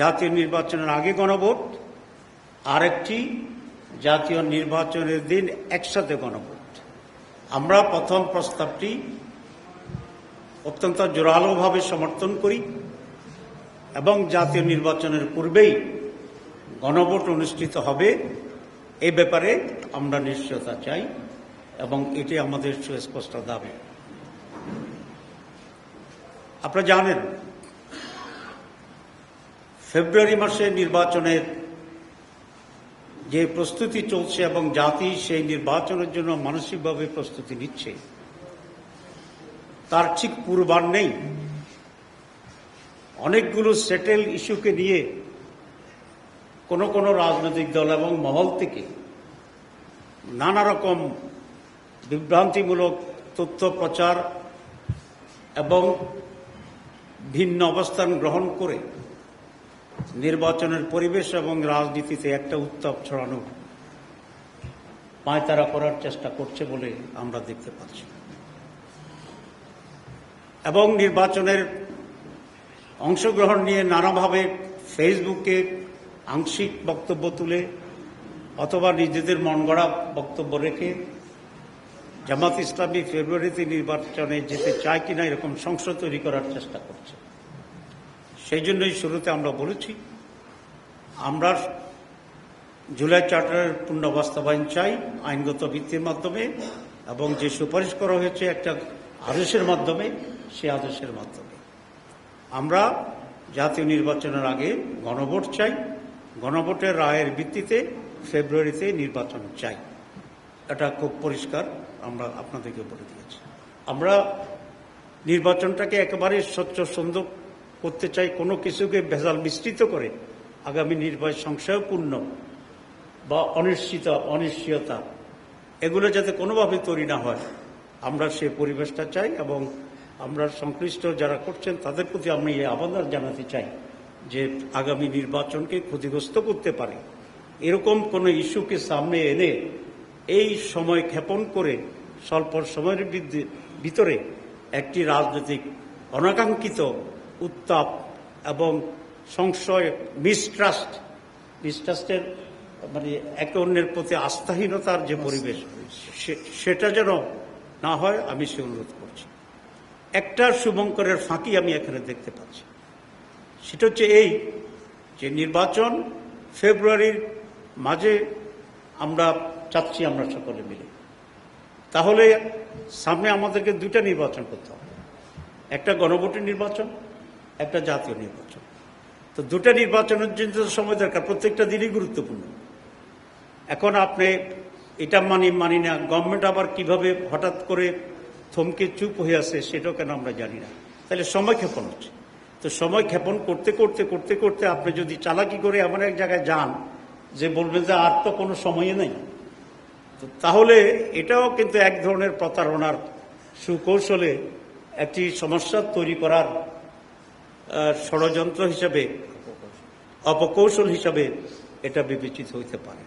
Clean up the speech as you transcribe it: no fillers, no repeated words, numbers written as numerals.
জাতীয় নির্বাচনের আগে গণভোট, আরেকটি জাতীয় নির্বাচনের দিন একসাথে গণভোট। আমরা প্রথম প্রস্তাবটি অত্যন্ত জোরালোভাবে সমর্থন করি এবং জাতীয় নির্বাচনের পূর্বেই গণভোট অনুষ্ঠিত হবে এ ব্যাপারে আমরা নিশ্চয়তা চাই এবং এটি আমাদের সুস্পষ্ট দাবি। আপনারা জানেন, ফেব্রুয়ারি মাসে নির্বাচনের যে প্রস্তুতি চলছে এবং জাতি সেই নির্বাচনের জন্য মানসিকভাবে প্রস্তুতি নিচ্ছে, তার ঠিক পূর্বাহ্নেই অনেকগুলো সেটেল ইস্যুকে নিয়ে কোন কোন রাজনৈতিক দল এবং মহল থেকে নানা রকম বিভ্রান্তিমূলক তথ্য প্রচার এবং ভিন্ন অবস্থান গ্রহণ করে নির্বাচনের পরিবেশ এবং রাজনীতিতে একটা উত্তাপ ছড়ানো পায়তারা করার চেষ্টা করছে বলে আমরা দেখতে পাচ্ছি। এবং নির্বাচনের অংশগ্রহণ নিয়ে নানাভাবে ফেসবুকে আংশিক বক্তব্য তুলে অথবা নিজেদের মন গড়া বক্তব্য রেখে জামাত ইসলামী ফেব্রুয়ারিতে নির্বাচনে যেতে চায় কিনা এরকম সংশয় তৈরি করার চেষ্টা করছে। সেই জন্যই শুরুতে আমরা বলেছি, আমরা জুলাই চার্টারের পূর্ণ বাস্তবায়ন চাই আইনগত ভিত্তির মাধ্যমে এবং যে সুপারিশ করা হয়েছে একটা আদেশের মাধ্যমে, সে আদেশের মাধ্যমে আমরা জাতীয় নির্বাচনের আগে গণভোট চাই। গণভোটের রায়ের ভিত্তিতে ফেব্রুয়ারিতে নির্বাচন চাই। এটা খুব পরিষ্কার আমরা আপনাদেরকে বলে দিয়েছি। আমরা নির্বাচনটাকে একেবারে স্বচ্ছ সুন্দর করতে চাই, কোনো কিছুকে ভেজাল মিশ্রিত করে আগামী নির্বাচন সংশয়পূর্ণ বা অনিশ্চয়তা এগুলো যাতে কোনোভাবে তৈরি না হয়, আমরা সে পরিবেশটা চাই এবং আমরা সংশ্লিষ্ট যারা করছেন তাদের প্রতি আমি এই আহ্বান জানাতে চাই যে আগামী নির্বাচনকে ক্ষতিগ্রস্ত করতে পারে এরকম কোনো ইস্যুকে সামনে এনে এই সময় ক্ষেপণ করে স্বল্প সময়ের ভিতরে একটি রাজনৈতিক অনাকাঙ্ক্ষিত উত্তাপ এবং সংশয়, মিসট্রাস্টের মানে একে অন্যের প্রতি আস্থাহীনতার যে পরিবেশ, সেটা যেন না হয় আমি সে অনুরোধ করছি। একটা শুভঙ্করের ফাঁকি আমি এখানে দেখতে পাচ্ছি, সেটা হচ্ছে এই যে নির্বাচন ফেব্রুয়ারির মাঝে আমরা চাচ্ছি আমরা সকলে মিলে, তাহলে সামনে আমাদেরকে দুইটা নির্বাচন করতে হবে, একটা গণভোটের নির্বাচন, একটা জাতীয় নির্বাচন। তো দুটা নির্বাচনের জন্য সময় দরকার, প্রত্যেকটা দিনই গুরুত্বপূর্ণ। এখন আপনি এটা মানি না, গভর্নমেন্ট আবার কিভাবে হঠাৎ করে থমকে চুপ হয়ে আসে সেটাও কেন আমরা জানি না, তাহলে সময় ক্ষেপণ হচ্ছে। তো সময় ক্ষেপণ করতে করতে করতে করতে আপনি যদি চালাকি করে এমন এক জায়গায় যান যে বলবেন যে আর তো কোনো সময়ই নেই, তো তাহলে এটাও কিন্তু এক ধরনের প্রতারণার সুকৌশলে একটি সমস্যা তৈরি করার ষড়যন্ত্র হিসাবে, অপকৌশল হিসাবে এটা বিবেচিত হইতে পারে।